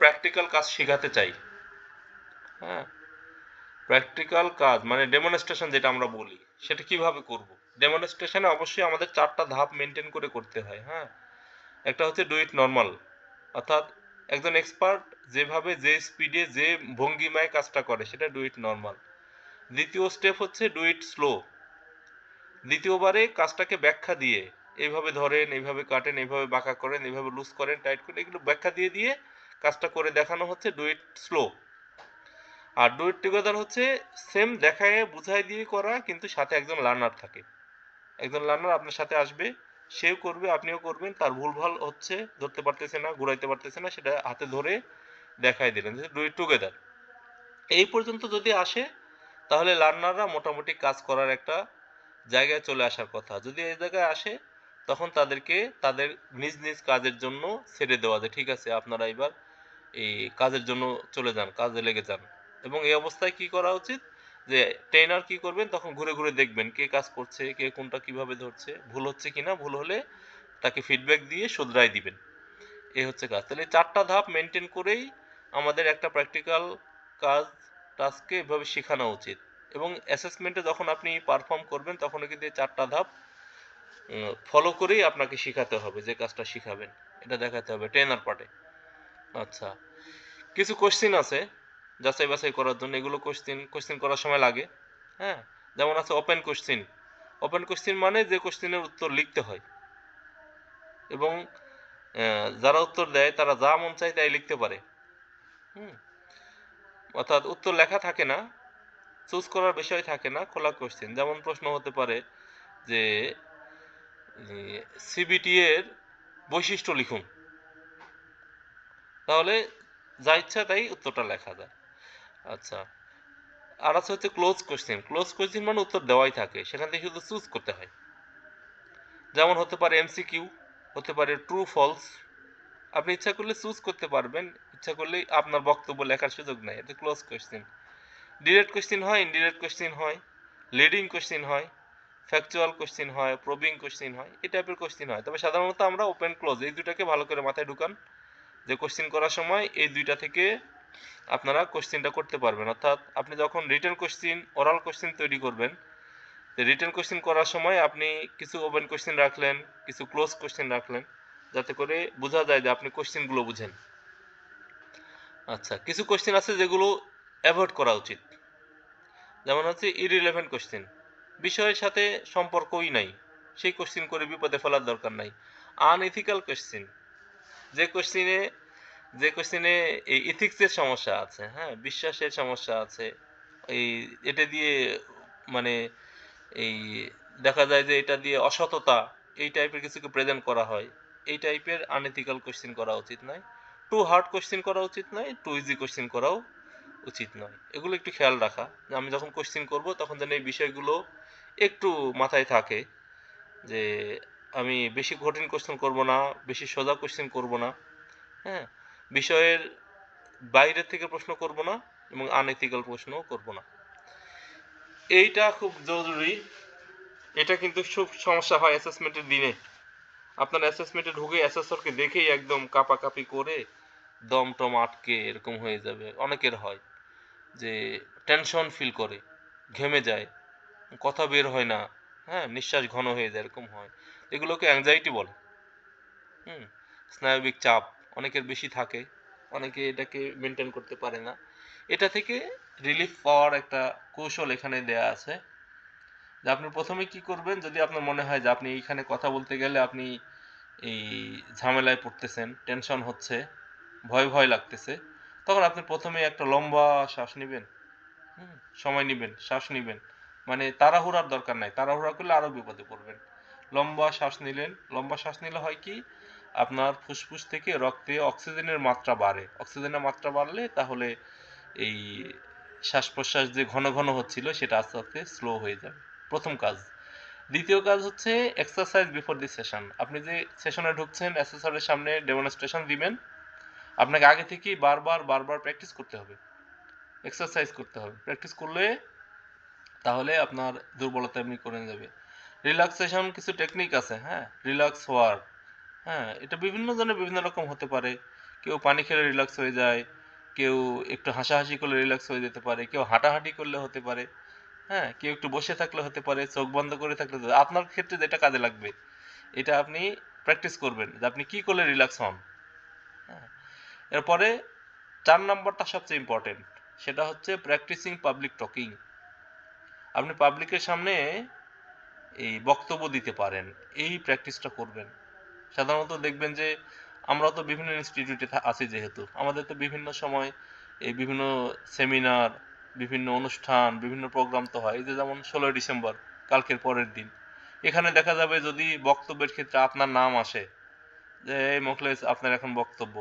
Practical কাজ শেখাতে চাই, হ্যাঁ, প্র্যাকটিক্যাল কাজ মানে ডেমনস্ট্রেশন যেটা আমরা বলি, সেটা কিভাবে করব? ডেমনস্ট্রেশনে অবশ্যই আমাদের 4টা ধাপ মেনটেন করে করতে হয়, হ্যাঁ? একটা হচ্ছে ডু ইট নরমাল, অর্থাৎ একজন এক্সপার্ট যেভাবে যে স্পিডে যে ভঙ্গিমায় কাজটা করে সেটা ডু ইট নরমাল। দ্বিতীয় স্টেপ হচ্ছে ডু ইট স্লো। দ্বিতীয়বারে কাজটাকে ব্যাখ্যা দিয়ে এইভাবে ধরেন, এইভাবে কাটেন, এইভাবে বাঁকা করেন, এইভাবে লুজ করেন, টাইট করেন, এগুলো ব্যাখ্যা দিয়ে দিয়ে কাজটা করে দেখানো হচ্ছে ডু ইট স্লো। আর ডু ইট টুগেদার হচ্ছে সেম দেখায় বুঝাই দিয়ে করা, কিন্তু সাথে একজন লার্নার থাকে। একজন লার্নার আপনার সাথে আসবে, সেও করবে, আপনিও করবেন, তার ভুলভাল হচ্ছে, ধরতে পারতেছে না, ঘুরাইতে পারতেছে না, সেটা হাতে ধরে দেখাই দিলেন, ডু ইট টুগেদার। এই পর্যন্ত যদি আসে তাহলে লার্নাররা মোটামুটি কাজ করার একটা জায়গায় চলে আসার কথা। যদি এই জায়গায় আসে তখন তাদেরকে তাদের নিজ নিজ কাজের জন্য ছেড়ে দেওয়া যায়, ঠিক আছে আপনারা এবার এই কাজের জন্য চলে যান, কাজে লেগে যান। এবং এই অবস্থায় কি করা উচিত, যে ট্রেনার কি করবেন, তখন ঘুরে ঘুরে দেখবেন কে কাজ করছে, কে কোনটা কিভাবে ধরছে, ভুল হচ্ছে কিনা, ভুল হলে তাকে ফিডব্যাক দিয়ে শুধরাই দিবেন। এই হচ্ছে কাজ। তাহলে 4টা ধাপ মেনটেন করেই আমাদের একটা প্র্যাকটিক্যাল কাজ টাস্ককে এভাবে শেখানো উচিত। এবং অ্যাসেসমেন্টে যখন আপনি পারফর্ম করবেন তখনও কিন্তু এই 4টা ধাপ ফলো করেই আপনাকে শেখাতে হবে, যে কাজটা শিখাবেন এটা দেখাতে হবে ট্রেনার পার্টে। আচ্ছা, কিছু কোশ্চিন আছে যাচাই বাছাই করার জন্য, এগুলো কোশ্চিন করার সময় লাগে, হ্যাঁ? যেমন আছে ওপেন কোশ্চিন। ওপেন কোশ্চিন মানে যে কোশ্চিনের উত্তর লিখতে হয় এবং যারা উত্তর দেয় তারা যা মন চায় তাই লিখতে পারে, হুম, অর্থাৎ উত্তর লেখা থাকে না, চুজ করার বিষয় থাকে না, খোলা কোশ্চিন। যেমন প্রশ্ন হতে পারে যে সিবিটি এর বৈশিষ্ট্য লিখুন, তাহলে যা ইচ্ছা তাই উত্তরটা লেখা যায়। আচ্ছা, আর আছে হচ্ছে ক্লোজ কোশ্চেন। ক্লোজ কোশ্চেন মানে উত্তর দেওয়াই থাকে, সেখান থেকে শুধু চুজ করতে হয়। যেমন হতে পারে এমসিকিউ, হতে পারে ট্রু ফলস। আপনি ইচ্ছা করলে চুজ করতে পারবেন, ইচ্ছা করলে আপনার বক্তব্য লেখার সুযোগ নাই, এটা ক্লোজ কোশ্চেন। ডিরেক্ট কোশ্চেন হয়, ইনডিরেক্ট কোশ্চেন হয়, লিডিং কোশ্চেন হয়, ফ্যাকচুয়াল কোশ্চেন হয়, প্রবিং কোশ্চেন হয়, এই টাইপের কোশ্চেন হয়। তবে সাধারণত আমরা ওপেন ক্লোজ এই দুটাকে ভালো করে মাথায় ঢুকান, যে কোশ্চেন করার সময় এই দুইটা থেকে আপনারা কোশ্চেনটা করতে পারবেন। অর্থাৎ আপনি যখন রিটেন কোশ্চেন, ওরাল কোশ্চেন তৈরি করবেন, রিটেন কোশ্চেন করার সময় আপনি কিছু ওপেন কোশ্চেন রাখলেন, কিছু ক্লোজ কোশ্চেন রাখলেন, যাতে করে বোঝা যায় যে আপনি কোশ্চেনগুলো বুঝেন। আচ্ছা, কিছু কোশ্চেন আছে যেগুলো অ্যাভয়েড করা উচিত, যেমন হচ্ছে ইরিলেভেন্ট কোশ্চেন, বিষয়ের সাথে সম্পর্কই নাই, সেই কোশ্চেন করে বিপদে ফেলার দরকার নাই। আনএথিক্যাল কোশ্চেন, যে কোশ্চেনে এই ইথিক্সের সমস্যা আছে, হ্যাঁ, বিশ্বাসের সমস্যা আছে, এই এটা দিয়ে মানে এই দেখা যায় যে এটা দিয়ে অসততা, এই টাইপের কিছুকে প্রেজেন্ট করা হয়, এই টাইপের আনএথিক্যাল কোশ্চেন করা উচিত নয়। টু হার্ড কোশ্চেন করা উচিত নয়, টু ইজি কোশ্চেন করাও উচিত নয়। এগুলো একটু খেয়াল রাখা, যে আমি যখন কোশ্চেন করব তখন যেন এই বিষয়গুলো একটু মাথায় থাকে, যে আমি বেশি কঠিন কোশ্চেন করব না, বেশি সোজা কোশ্চেন করব না, হ্যাঁ, বিষয়ের বাইরে থেকে প্রশ্ন করব না এবং আনএথিক্যাল প্রশ্নও করব না। এইটা খুব জরুরি। এটা কিন্তু খুব সমস্যা হয় অ্যাসেসমেন্টের দিনে। আপনার অ্যাসেসমেন্টে ঢুকে অ্যাসেসরকে দেখেই একদম কাঁপাকাঁপি করে দম টম আটকে এরকম হয়ে যাবে, অনেকের হয় যে টেনশন ফিল করে, ঘেমে যায়, কথা বের হয় না, হ্যাঁ, নিঃশ্বাস ঘন হয়ে যায়, এরকম হয়। এগুলোকে অ্যাংজাইটি বলে, হুম, স্নায়বিক চাপ অনেকের বেশি থাকে, অনেকে এটাকে মেনটেন করতে পারে না। এটা থেকে রিলিফ পাওয়ার একটা কৌশল এখানে দেয়া আছে, যে আপনি প্রথমে কি করবেন, যদি আপনার মনে হয় যে আপনি এইখানে কথা বলতে গেলে আপনি এই ঝামেলায় পড়তেছেন, টেনশন হচ্ছে, ভয় ভয় লাগতেছে, তখন আপনি প্রথমে একটা লম্বা শ্বাস নেবেন, সময় নেবেন, শ্বাস নেবেন, মানে তাড়াহুড়ার দরকার নাই, তাড়াহুড়া করলে আরো বিপদে পড়বেন। লম্বা শ্বাস নিলেন, লম্বা শ্বাস নিলে হয় কি, আপনার ফুসফুস থেকে রক্তে অক্সিজেনের মাত্রা বাড়ে, অক্সিজেনের মাত্রা বাড়লে তাহলে এই শ্বাস প্রশ্বাস যে ঘন ঘন হচ্ছিল সেটা আস্তে আস্তে স্লো হয়ে যাবে, প্রথম কাজ। দ্বিতীয় কাজ হচ্ছে এক্সারসাইজ বিফোর দি সেশন। আপনি যে সেশনে ঢুকছেন, অ্যাসেসরের সামনে ডেমনস্ট্রেশন দিবেন, আপনাকে আগে থেকেই বারবার বারবার প্র্যাকটিস করতে হবে, এক্সারসাইজ করতে হবে। প্র্যাকটিস করলে তাহলে আপনার দুর্বলতা এমনি করে যাবে। রিল্যাক্সেশন কিছু টেকনিক আছে, হ্যাঁ, রিল্যাক্স হওয়ার, হ্যাঁ, এটা বিভিন্ন জনের বিভিন্ন রকম হতে পারে। কেউ পানি খেলে রিল্যাক্স হয়ে যায়, কেউ একটু হাসাহাসি করলে রিল্যাক্স হয়ে যেতে পারে, কেউ হাঁটাহাঁটি করলে হতে পারে, হ্যাঁ, কেউ একটু বসে থাকলে হতে পারে, চোখ বন্ধ করে থাকলে হতে পারে। আপনার ক্ষেত্রে যেটা কাজে লাগবে এটা আপনি প্র্যাকটিস করবেন যে আপনি কি করলে রিল্যাক্স হন। হ্যাঁ, এরপরে 4 নাম্বারটা সবচেয়ে ইম্পর্টেন্ট, সেটা হচ্ছে প্র্যাকটিসিং পাবলিক টকিং। আপনি পাবলিকের সামনে এই বক্তব্য দিতে পারেন, এই প্র্যাকটিসটা করবেন। সাধারণত দেখবেন যে আমরা তো বিভিন্ন ইনস্টিটিউটে আছি, যেহেতু আমাদের তো বিভিন্ন সময় এই বিভিন্ন সেমিনার, বিভিন্ন অনুষ্ঠান, বিভিন্ন প্রোগ্রাম তো হয়। এই যে যেমন 16ই ডিসেম্বর, কালকের পরের দিন, এখানে দেখা যাবে যদি বক্তব্যের ক্ষেত্রে আপনার নাম আসে যে এই মোখলেস আপনার এখন বক্তব্য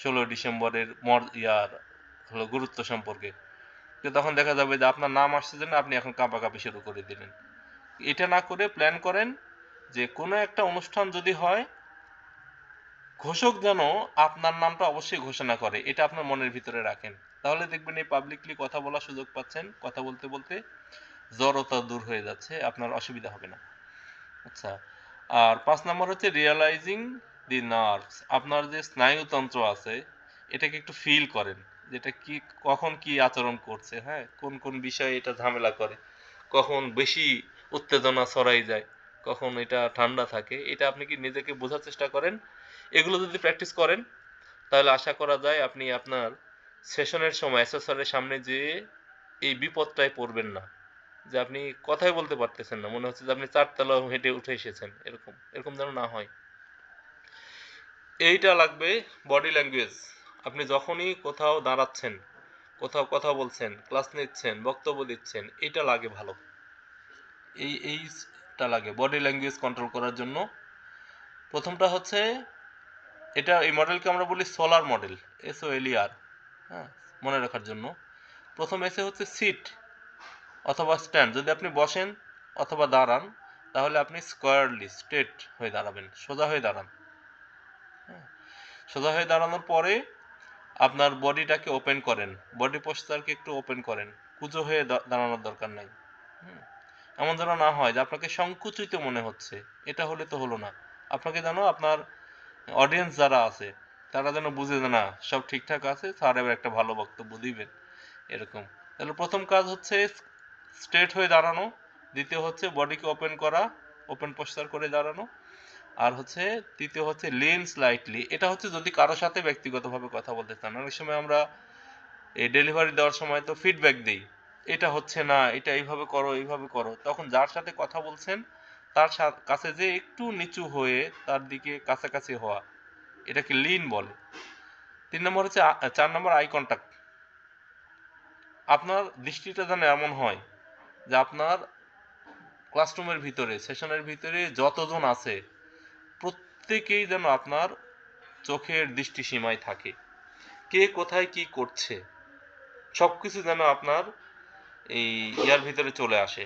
16ই ডিসেম্বরের হলো গুরুত্ব সম্পর্কে, তো তখন দেখা যাবে যে আপনার নাম আসছে জন্য আপনি এখন কাঁপাকাঁপি শুরু করে দিলেন। এটা না করে প্ল্যান করেন যে কোনো একটা অনুষ্ঠান যদি হয়, ঘোষক যেন আপনার নামটা অবশ্যই ঘোষণা করে, এটা আপনার মনের ভিতরে রাখেন। তাহলে দেখবেন এই পাবলিকলি কথা বলার সুযোগ পাচ্ছেন, কথা বলতে বলতে জড়তা দূর হয়ে যাচ্ছে, আপনার অসুবিধা হবে না। আচ্ছা, আর 5 নাম্বার হচ্ছে রিয়ালাইজিং দি নার্ভস। আপনার যে স্নায়ুতন্ত্র আছে এটাকে একটু ফিল করেন, যেটা কি কখন কি আচরণ করছে, হ্যাঁ, কোন কোন বিষয়ে এটা ঝামেলা করে, কখন বেশি উত্তেজনা ছড়াই যায়, কখন এটা ঠান্ডা থাকে, এটা আপনি কি নিজেকে বোঝার চেষ্টা করেন। এগুলো যদি প্র্যাকটিস করেন তাহলে আশা করা যায় আপনি আপনার সেশনের সময় অ্যাসেসরের সামনে যেয়ে এই বিপদটায় পড়বেন না, যে আপনি কথাই বলতে পারতেছেন না, মনে হচ্ছে যে আপনি 4 তলা হেঁটে উঠে এসেছেন, এরকম এরকম যেন না হয়। এইটা লাগবে বডি ল্যাঙ্গুয়েজ। আপনি যখনই কোথাও দাঁড়াচ্ছেন, কোথাও কথা বলছেন, ক্লাস নিচ্ছেন, বক্তব্য দিচ্ছেন, এটা লাগে ভালো। এইটা লাগে বডি ল্যাঙ্গুয়েজ কন্ট্রোল করার জন্য। প্রথমটা হচ্ছে, এই মডেলকে আমরা বলি সোলার মডেল, SOLER। হ্যাঁ, মনে রাখার জন্য প্রথম এসে হচ্ছে সিট অথবা স্ট্যান্ড। যদি আপনি বসেন অথবা দাঁড়ান তাহলে আপনি স্কোয়ারলি স্ট্রেট হয়ে দাঁড়াবেন, সোজা হয়ে দাঁড়ান। হ্যাঁ, সোজা হয়ে দাঁড়ানোর পরে আপনার বডিটাকে ওপেন করেন, বডি পোস্টারকে একটু ওপেন করেন, কুঁজো হয়ে দাঁড়ানোর দরকার নাই। হুম, এমন যেন না হয় যে আপনাকে সংকুচিত মনে হচ্ছে, এটা হলে তো হলো না। আপনাকে যেন আপনার অডিয়েন্স যারা আছে তারা যেন বুঝে যে না, সব ঠিকঠাক আছে, স্যার এবার একটা ভালো বক্তব্য দিবেন, এরকম। তাহলে প্রথম কাজ হচ্ছে স্ট্রেট হয়ে দাঁড়ানো, দ্বিতীয় হচ্ছে বডিকে ওপেন করা, ওপেন পোস্টার করে দাঁড়ানো, আর হচ্ছে তৃতীয় হচ্ছে লিন স্লাইটলি। এটা হচ্ছে যদি কারো সাথে ব্যক্তিগতভাবে কথা বলতে চান। অনেক সময় আমরা এই ডেলিভারি দেওয়ার সময় তো ফিডব্যাক দিই, এটা হচ্ছে না, এটা এইভাবে করো এইভাবে করো, তখন যার সাথে কথা বলছেন তার কাছে যে একটু নিচু হয়ে তার দিকে কাছাকাছি হওয়া, এটাকে লিন বলে। 3 নম্বর হচ্ছে 4 নম্বর আই কন্টাক্ট। আপনার দৃষ্টিটা যেন এমন হয় যে আপনার ক্লাসরুমের ভিতরে, সেশনের ভিতরে যতজন আছে প্রত্যেকেই যেন আপনার চোখের দৃষ্টিসীমায় থাকে, কে কোথায় কি করছে সবকিছু যেন আপনার এই ইয়ার ভিতরে চলে আসে,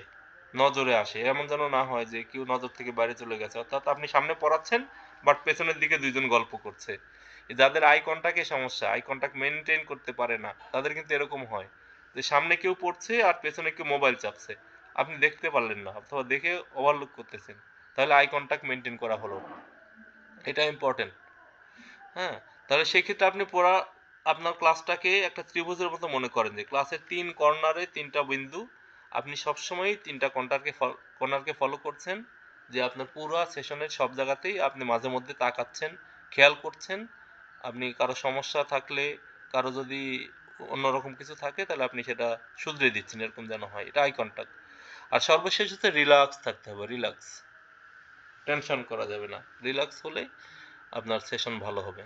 নজরে আসে। এমন যেন না হয় যে কেউ নজর থেকে বাইরে চলে গেছে, অর্থাৎ আপনি সামনে পড়াচ্ছেন বাট পেছনের দিকে দুইজন গল্প করছে। যাদের আই কন্টাক্টে সমস্যা, আই কন্টাক্ট মেনটেন করতে পারে না, তাদের কিন্তু এরকম হয় যে সামনে কেউ পড়ছে আর পেছনে কেউ মোবাইল চাপছে, আপনি দেখতে পারলেন না অথবা দেখে ওভারলুক করতেছেন, তাহলে আই কন্টাক্ট মেনটেন করা হলো না। এটা ইম্পর্টেন্ট। হ্যাঁ, তাহলে সেই ক্ষেত্রে আপনি আপনার ক্লাসটাকে একটা ত্রিভুজের মতো মনে করেন, যে ক্লাসের 3 কর্নারে 3টা বিন্দু, আপনি সবসময় 3টা কর্নারকে ফলো করছেন, যে আপনার পুরো সেশনের সব জায়গাতেই আপনি মাঝে মধ্যে তাকাচ্ছেন, খেয়াল করছেন। আপনি কারো সমস্যা থাকলে, কারো যদি অন্যরকম কিছু থাকে তাহলে আপনি সেটা শুধরে দিচ্ছেন, এরকম যেন হয়, এটা আই কন্টাক্ট। আর সর্বশেষ হচ্ছে রিল্যাক্স থাকতে হবে, রিল্যাক্স, টেনশন করা যাবে না, রিল্যাক্স হলে আপনার সেশন ভালো হবে।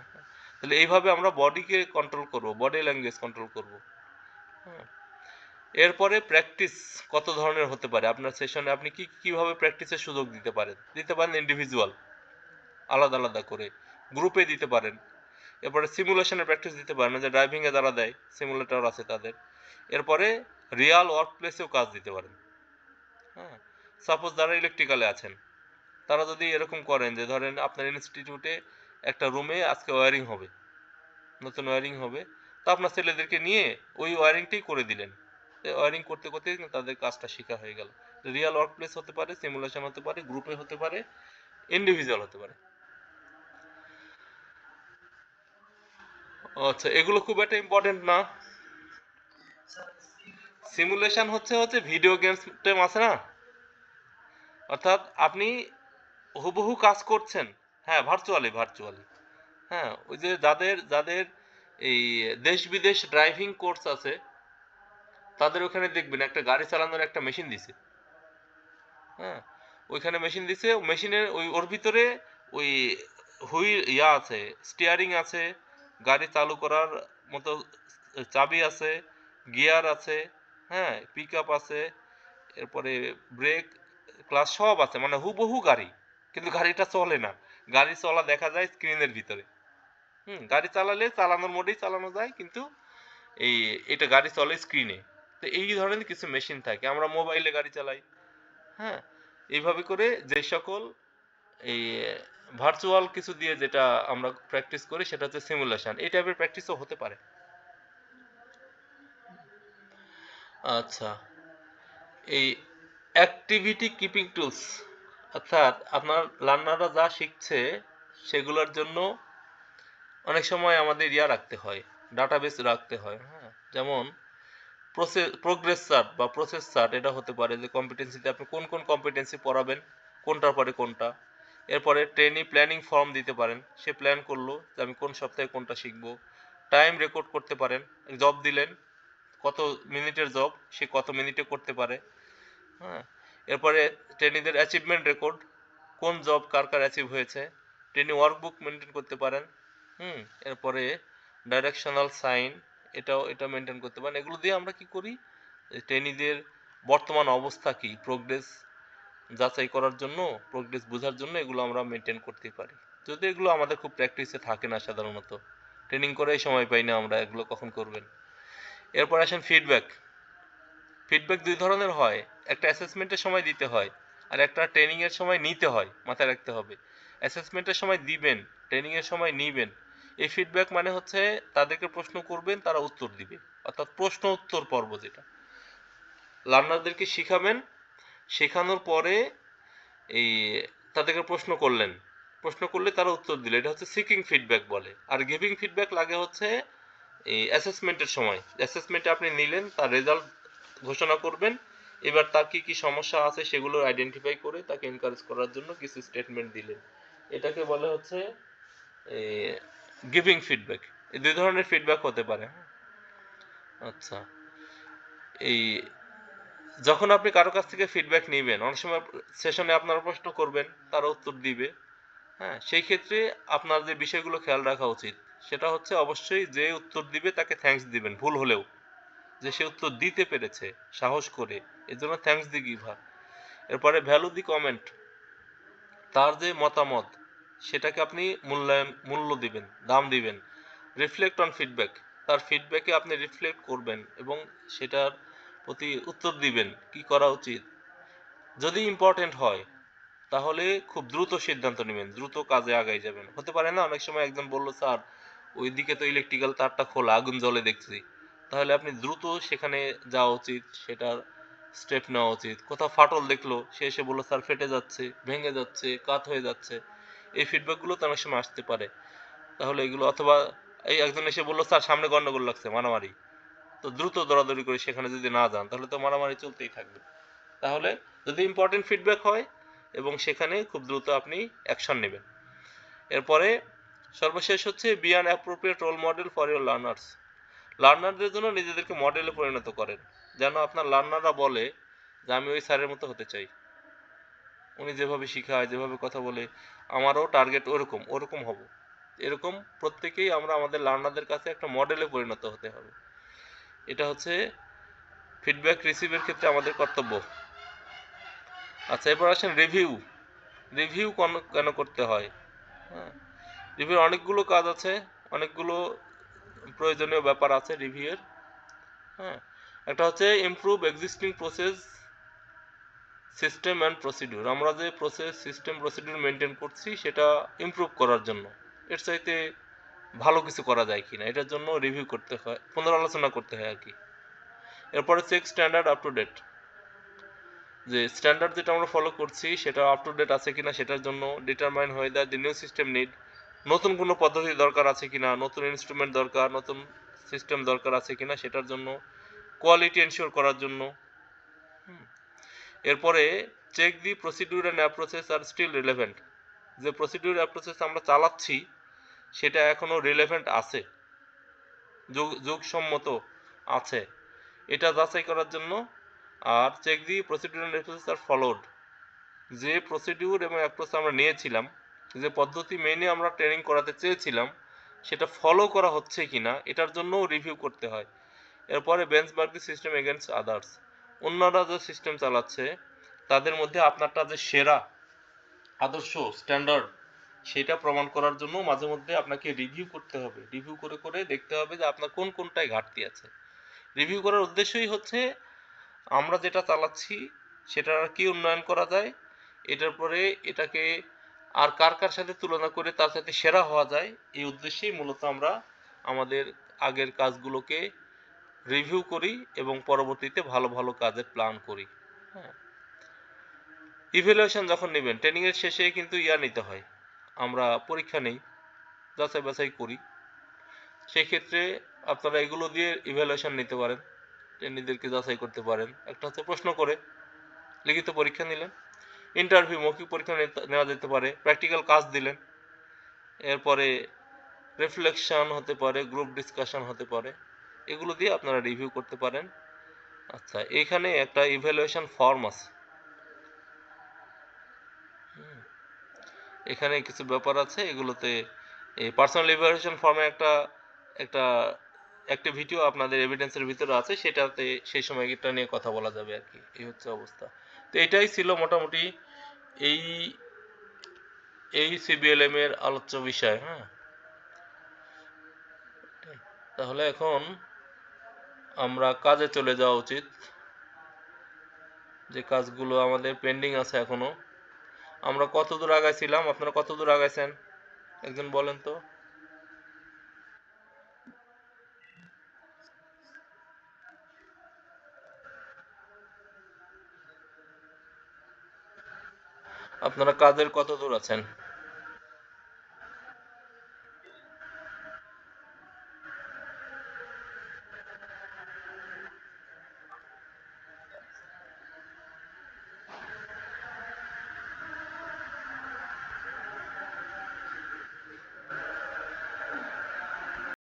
তাহলে এইভাবে আমরা বডিকে কন্ট্রোল করব, বডি ল্যাঙ্গুয়েজ কন্ট্রোল করব। হ্যাঁ, এরপরে প্র্যাকটিস কত ধরনের হতে পারে আপনার সেশনে, আপনি কিভাবে প্র্যাকটিসের সুযোগ দিতে পারেন ইন্ডিভিজুয়াল, আলাদা আলাদা করে, গ্রুপে দিতে পারেন। এরপরে সিমুলেশনের প্র্যাকটিস দিতে পারেন, যে ড্রাইভিং এ যারা দেয়, সিমুলেটর আছে তাদের। এরপরে রিয়াল ওয়ার্ক প্লেসেও কাজ দিতে পারেন। হ্যাঁ, সাপোজ যারা ইলেকট্রিক্যালে আছেন তারা যদি এরকম করেন যে ধরেন আপনার ইনস্টিটিউটে একটা রুমে আজকে ওয়্যারিং হবে, নতুন ওয়্যারিং হবে, তো আপনার ছেলেদেরকে নিয়ে ওই ওয়্যারিংটাই করে দিলেন। ওয়্যারিং করতে করতে কিন্তু তাদের কাজটা শেখা হয়ে গেল। রিয়াল ওয়ার্ক প্লেস হতে পারে, সিমুলেশন হতে পারে, গ্রুপে হতে পারে, ইন্ডিভিজুয়াল হতে পারে। আচ্ছা, এগুলো খুব একটা ইম্পর্টেন্ট না। সিমুলেশন হচ্ছে ভিডিও গেমস টেম আছে না, অর্থাৎ আপনি হুবহু কাজ করছেন। হ্যাঁ, ভার্চুয়ালি। হ্যাঁ, ওই যে যাদের যাদের এই দেশ বিদেশ ড্রাইভিং কোর্স আছে, তাদের ওখানে দেখবেন একটা গাড়ি চালানোর একটা মেশিন দিছে। হ্যাঁ, ওইখানে মেশিন দিছে, মেশিনের ওর ভিতরে ওই হুইল আছে, স্টিয়ারিং আছে, গাড়ি চালু করার মতো চাবি আছে, গিয়ার আছে, হ্যাঁ, পিক আপ আছে, এরপরে ব্রেক, ক্লাচ সব আছে, মানে হুবহু গাড়ি। কিন্তু গাড়িটা চলে না, গাড়ি চলা দেখা যায় স্ক্রিনের ভিতরে। গাড়ি চালালে চালানোর মোডেই চালানো যায়, কিন্তু এই এটা গাড়ি চলে স্ক্রিনে। তো এই ধরনের কিছু মেশিন থাকে, আমরা মোবাইলে গাড়ি চালাই। হ্যাঁ, এইভাবে করে যে সকল এই ভার্চুয়াল কিছু দিয়ে যেটা আমরা প্র্যাকটিস করি সেটা হচ্ছে সিমুলেশন। এই টাইপের প্র্যাকটিসও হতে পারে। আচ্ছা, এই অ্যাক্টিভিটি কিপিং টুলস, অর্থাৎ আপনার লার্নাররা যা শিখছে সেগুলোর জন্য অনেক সময় আমাদের রাখতে হয়, ডাটাবেস রাখতে হয়। হ্যাঁ, যেমন প্রোগ্রেস চার্ট বা প্রসেস চার্ট, এটা হতে পারে যে কম্পিটেন্সিতে আপনি কোন কোন কম্পিটেন্সি পড়াবেন, কোনটার পরে কোনটা। এরপরে ট্রেনি প্ল্যানিং ফর্ম দিতে পারেন, সে প্ল্যান করলো যে আমি কোন সপ্তাহে কোনটা শিখবো। টাইম রেকর্ড করতে পারেন, জব দিলেন, কত মিনিটের জব সে কত মিনিটে করতে পারে। হ্যাঁ, এরপরে ট্রেনিদের অ্যাচিভমেন্ট রেকর্ড, কোন জব কার কার অ্যাচিভ হয়েছে। ট্রেনি ওয়ার্কবুক মেনটেন করতে পারেন। এরপরে ডাইরেকশনাল সাইন, এটা মেনটেন করতে পারেন। এগুলো দিয়ে আমরা কি করি, ট্রেনিদের বর্তমান অবস্থা কি, প্রোগ্রেস যাচাই করার জন্য, প্রোগ্রেস বোঝার জন্য এগুলো আমরা মেনটেন করতে পারি। যদি এগুলো আমাদের খুব প্র্যাকটিসে থাকে না, সাধারণত ট্রেনিং করেই সময় পাই না আমরা, এগুলো কখন করবেন। এরপর আসেন ফিডব্যাক। ফিডব্যাক দুই ধরনের হয়, একটা অ্যাসেসমেন্টের সময় দিতে হয়, আর একটা ট্রেনিংয়ের সময় নিতে হয়, মাথায় রাখতে হবে। অ্যাসেসমেন্টের সময় দিবেন, ট্রেনিংয়ের সময় নিবেন। এই ফিডব্যাক মানে হচ্ছে তাদেরকে প্রশ্ন করবেন, তারা উত্তর দিবে, অর্থাৎ প্রশ্ন উত্তর পর্ব যেটা। লার্নারদেরকে শিখাবেন, শেখানোর পরে এই তাদেরকে প্রশ্ন করলেন, প্রশ্ন করলে তারা উত্তর দিল, এটা হচ্ছে সিকিং ফিডব্যাক বলে। আর গিভিং ফিডব্যাক লাগে হচ্ছে এই অ্যাসেসমেন্টের সময়। অ্যাসেসমেন্টে আপনি নিলেন, তার রেজাল্ট ঘোষণা করবেন, এবার তার কি কি সমস্যা আছে সেগুলো আইডেন্টিফাই করে তাকে এনকারেজ করার জন্য কিছু স্টেটমেন্ট দিলেন। এটাকে বলে হচ্ছে গিভিং ফিডব্যাক। এই দুই ধরনের ফিডব্যাক হতে পারে। আচ্ছা, এই যখন আপনি কারো কাছ থেকে ফিডব্যাক নেবেন, অনেক সময় সেশনে আপনারা প্রশ্ন করবেন, তারা উত্তর দিবে। হ্যাঁ, সেই ক্ষেত্রে আপনার যে বিষয়গুলো খেয়াল রাখা উচিত সেটা হচ্ছে অবশ্যই যে উত্তর দিবে তাকে থ্যাঙ্কস দিবেন, ভুল হলেও, যে সে উত্তর দিতে পেরেছে সাহস করে, এর জন্য থ্যাঙ্কস দি গিভার। এরপরে ভ্যালু দি কমেন্ট, তার যে মতামত সেটাকে আপনি মূল্য দিবেন, দাম দিবেন। রিফ্লেক্ট অন ফিডব্যাক, তার ফিডব্যাকে আপনি রিফ্লেক্ট করবেন এবং সেটার প্রতি উত্তর দিবেন কি করা উচিত। যদি ইম্পর্টেন্ট হয় তাহলে খুব দ্রুত সিদ্ধান্ত নেবেন, দ্রুত কাজে আগাই যাবেন। হতে পারে না অনেক সময় একজন বলল স্যার ওইদিকে তো ইলেকট্রিক্যাল তারটা খোলা, আগুন জ্বলে দেখছি, তাহলে আপনি দ্রুত সেখানে যাওয়া উচিত, সেটার স্টেপ নেওয়া উচিত। কোথাও ফাটল দেখলো, সে এসে বললো স্যার ফেটে যাচ্ছে, ভেঙে যাচ্ছে, কাত হয়ে যাচ্ছে, এই ফিডব্যাকগুলো তো অনেক সময় আসতে পারে। তাহলে এগুলো, অথবা এই একজন এসে বললো স্যার সামনে গন্ডগোল লাগছে, মারামারি, তো দ্রুত দৌড়াদৌড়ি করে সেখানে যদি না যান তাহলে তো মারামারি চলতেই থাকবে। তাহলে যদি ইম্পর্টেন্ট ফিডব্যাক হয় এবং সেখানে খুব দ্রুত আপনি অ্যাকশন নেবেন। এরপরে সর্বশেষ হচ্ছে be an appropriate role model for your learners. লার্নারদের জন্য নিজেদেরকে মডেলে পরিণত করেন, যেন আপনার লার্নাররা বলে যে আমি ওই স্যারের মতো হতে চাই, উনি যেভাবে শিখায়, যেভাবে কথা বলে, আমারও টার্গেট ওরকম ওরকম হব। এরকম প্রত্যেকেই আমরা আমাদের লার্নারদের কাছে একটা মডেলে পরিণত হতে হবে। এটা হচ্ছে ফিডব্যাক রিসিভের ক্ষেত্রে আমাদের কর্তব্য। আচ্ছা, এরপর আসেন রিভিউ। রিভিউ কেন করতে হয়? হ্যাঁ, রিভিউর অনেকগুলো কাজ আছে, অনেকগুলো প্রয়োজনীয় ব্যাপার আছে রিভিউয়ের। হ্যাঁ, একটা হচ্ছে improve existing process, system and procedure. আমরা যে প্রসেস, সিস্টেম, প্রসিডিউর মেনটেন করছি সেটা ইমপ্রুভ করার জন্য, এর চাইতে ভালো কিছু করা যায় কিনা, এটার জন্য রিভিউ করতে হয়, পুনরালোচনা করতে হয় আর কি। এরপরে check standard up to date, যে স্ট্যান্ডার্ড যেটা আমরা ফলো করছি সেটা আপ টু ডেট আছে কিনা সেটার জন্য। ডিটারমাইন হোয়েদার দি নিউ সিস্টেম নিড নতুন কোনো পদ্ধতি দরকার আছে কিনা, নতুন ইনস্ট্রুমেন্ট দরকার, নতুন সিস্টেম দরকার আছে কিনা সেটার জন্য, কোয়ালিটি এনশিওর করার জন্য। এরপরে check the procedure and approaches are still relevant. যে প্রসিডিউর অ্যাপ্রোচেস আমরা চালাচ্ছি সেটা এখনও রিলেভেন্ট আছে, যুগসম্মত আছে, এটা যাচাই করার জন্য। আর check the procedure and approaches are followed. যে প্রসিডিউর এবং অ্যাপ্রোচ আমরা নিয়েছিলাম, যে পদ্ধতি মেনে আমরা ট্রেনিং করাতে চেয়েছিলাম, সেটা ফলো করা হচ্ছে কিনা এটার জন্যও রিভিউ করতে হয়। এরপরে বেঞ্চমার্ক দি সিস্টেম এগেনস্ট আদার্স। অন্যরা যে সিস্টেম চালাচ্ছে তাদের মধ্যে আপনারটা যে সেরা, আদর্শ, স্ট্যান্ডার্ড, সেটা প্রমাণ করার জন্য মাঝে মধ্যে আপনাকে রিভিউ করতে হবে। রিভিউ করে করে দেখতে হবে যে আপনার কোন কোনটায় ঘাটতি আছে। রিভিউ করার উদ্দেশ্যই হচ্ছে আমরা যেটা চালাচ্ছি সেটার কি উন্নয়ন করা যায়, এটার পরে এটাকে আর কার কার সাথে তুলনা করে তার সাথে সেরা হওয়া যায়, এই উদ্দেশ্যেই মূলত আমরা আমাদের আগের কাজগুলোকে রিভিউ করি এবং পরবর্তীতে ভালো ভালো কাজের প্ল্যান করি। হ্যাঁ, ইভ্যালুয়েশন যখন নেবেন ট্রেনিংয়ের শেষে কিন্তু নিতে হয়, আমরা পরীক্ষা নেই, যাচাই বাছাই করি। সেক্ষেত্রে আপনারা এগুলো দিয়ে ইভ্যালুয়েশন নিতে পারেন, ট্রেনিংদেরকে যাচাই করতে পারেন। একটা হচ্ছে প্রশ্ন করে লিখিত পরীক্ষা নিলেন, ইন্টারভিউ মৌখিক পরীক্ষা নেওয়া যেতে পারে, প্র্যাকটিক্যাল কাজ দিলেন, এরপরে রিফ্লেকশন হতে পারে, গ্রুপ ডিসকাশন হতে পারে, এগুলো দিয়ে আপনারা রিভিউ করতে পারেন। আচ্ছা, এখানে একটা ইভ্যালুয়েশন ফর্ম আছে, এখানে কিছু ব্যাপার আছে, এগুলোতে এই পার্সোনাল ইভ্যালুয়েশন ফর্মে একটা একটা অ্যাক্টিভিটিও আপনাদের এভিডেন্সের ভিতরে আছে, সেটাতে সেই সময় এটা নিয়ে কথা বলা যাবে আর কি। এই হচ্ছে অবস্থা। তো এটাই ছিল মোটামুটি এই এই সিবিএলএম এর আলোচ্য বিষয়। হ্যাঁ, তাহলে এখন আমরা কাজে চলে যাওয়া উচিত, যে কাজগুলো আমাদের পেন্ডিং আছে এখনো। আমরা কত দূর আগাইছিলাম, আপনারা কত দূর আগাইছেন একজন বলেন তো? আপনারা কাজের কত দূর আছেন?